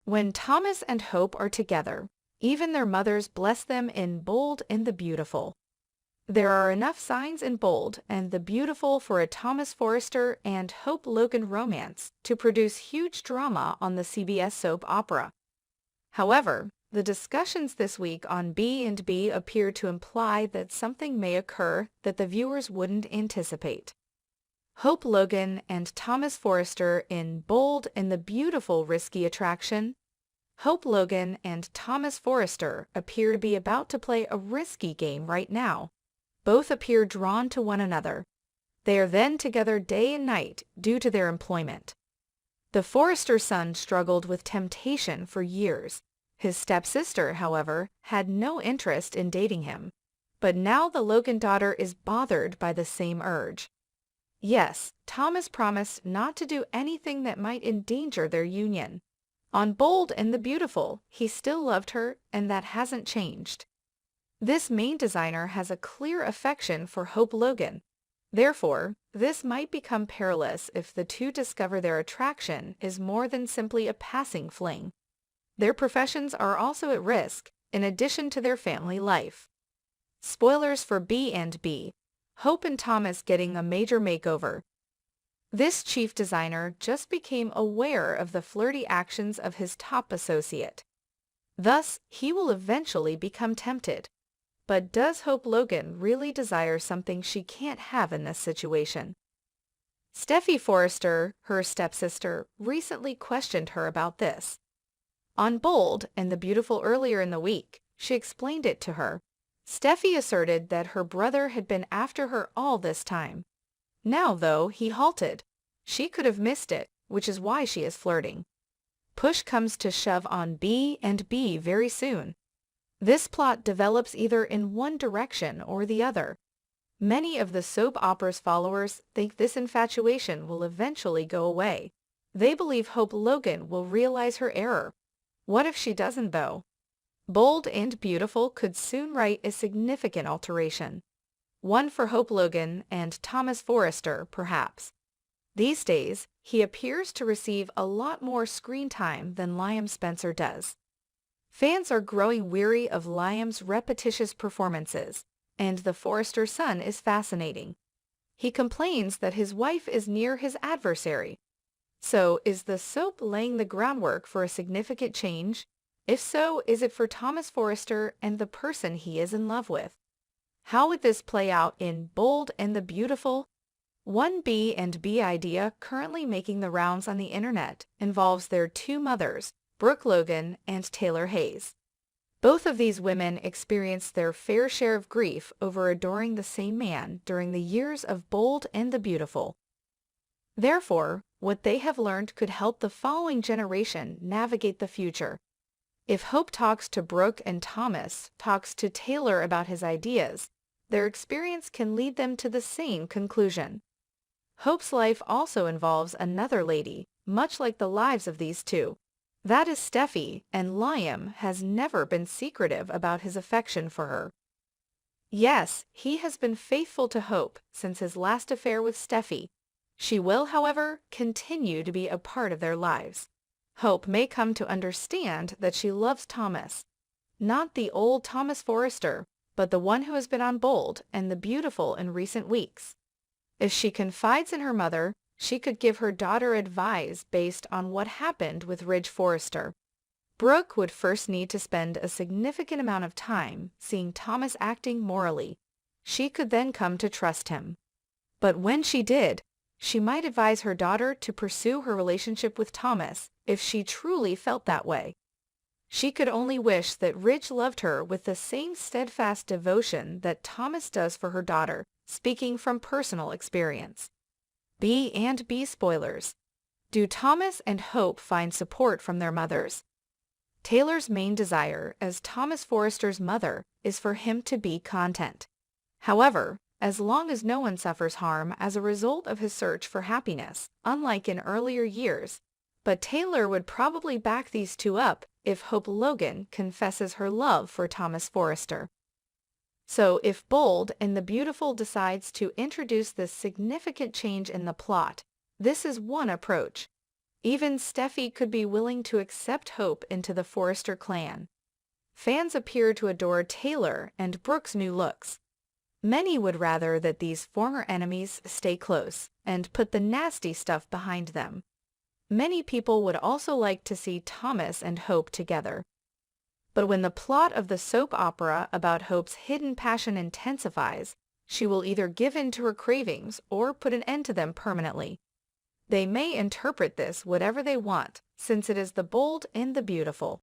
When Thomas and Hope are together, even their mothers bless them in Bold and the Beautiful. There are enough signs in Bold and the Beautiful for a Thomas Forrester and Hope Logan romance to produce huge drama on the CBS soap opera. However, the discussions this week on B&B appear to imply that something may occur that the viewers wouldn't anticipate. Hope Logan and Thomas Forrester in Bold and the Beautiful risky attraction. Hope Logan and Thomas Forrester appear to be about to play a risky game right now. Both appear drawn to one another. They are then together day and night due to their employment. The Forrester son struggled with temptation for years. His stepsister, however, had no interest in dating him. But now the Logan daughter is bothered by the same urge. Yes, Thomas promised not to do anything that might endanger their union. On Bold and the Beautiful, he still loved her, and that hasn't changed. This main designer has a clear affection for Hope Logan. Therefore, this might become perilous if the two discover their attraction is more than simply a passing fling. Their professions are also at risk, in addition to their family life. Spoilers for B&B. Hope and Thomas getting a major makeover. This chief designer just became aware of the flirty actions of his top associate. Thus, he will eventually become tempted. But does Hope Logan really desire something she can't have in this situation? Steffi Forrester, her stepsister, recently questioned her about this. On Bold and the Beautiful earlier in the week, she explained it to her. Steffi asserted that her brother had been after her all this time. Now, though, he halted. She could have missed it, which is why she is flirting. Push comes to shove on B&B very soon. This plot develops either in one direction or the other. Many of the soap opera's followers think this infatuation will eventually go away. They believe Hope Logan will realize her error. What if she doesn't, though? Bold and Beautiful could soon write a significant alteration. One for Hope Logan and Thomas Forrester, perhaps. These days, he appears to receive a lot more screen time than Liam Spencer does. Fans are growing weary of Liam's repetitious performances, and the Forrester son is fascinating. He complains that his wife is near his adversary. So, is the soap laying the groundwork for a significant change? If so, is it for Thomas Forrester and the person he is in love with? How would this play out in Bold and the Beautiful? One B&B idea currently making the rounds on the internet involves their two mothers, Brooke Logan and Taylor Hayes. Both of these women experienced their fair share of grief over adoring the same man during the years of Bold and the Beautiful. Therefore, what they have learned could help the following generation navigate the future. If Hope talks to Brooke and Thomas talks to Taylor about his ideas, their experience can lead them to the same conclusion. Hope's life also involves another lady, much like the lives of these two. That is Steffi, and Liam has never been secretive about his affection for her. Yes, he has been faithful to Hope since his last affair with Steffi. She will, however, continue to be a part of their lives. Hope may come to understand that she loves Thomas. Not the old Thomas Forrester, but the one who has been on Bold and the Beautiful in recent weeks. If she confides in her mother, she could give her daughter advice based on what happened with Ridge Forrester. Brooke would first need to spend a significant amount of time seeing Thomas acting morally. She could then come to trust him. But when she did, she might advise her daughter to pursue her relationship with Thomas if she truly felt that way. She could only wish that Ridge loved her with the same steadfast devotion that Thomas does for her daughter, speaking from personal experience. B&B spoilers. Do Thomas and Hope find support from their mothers? Taylor's main desire as Thomas Forrester's mother is for him to be content. However, as long as no one suffers harm as a result of his search for happiness, unlike in earlier years, but Taylor would probably back these two up if Hope Logan confesses her love for Thomas Forrester. So if Bold and the Beautiful decides to introduce this significant change in the plot, this is one approach. Even Steffi could be willing to accept Hope into the Forrester clan. Fans appear to adore Taylor and Brooke's new looks. Many would rather that these former enemies stay close and put the nasty stuff behind them. Many people would also like to see Thomas and Hope together. But when the plot of the soap opera about Hope's hidden passion intensifies, she will either give in to her cravings or put an end to them permanently. They may interpret this whatever they want, since it is the bold and the beautiful.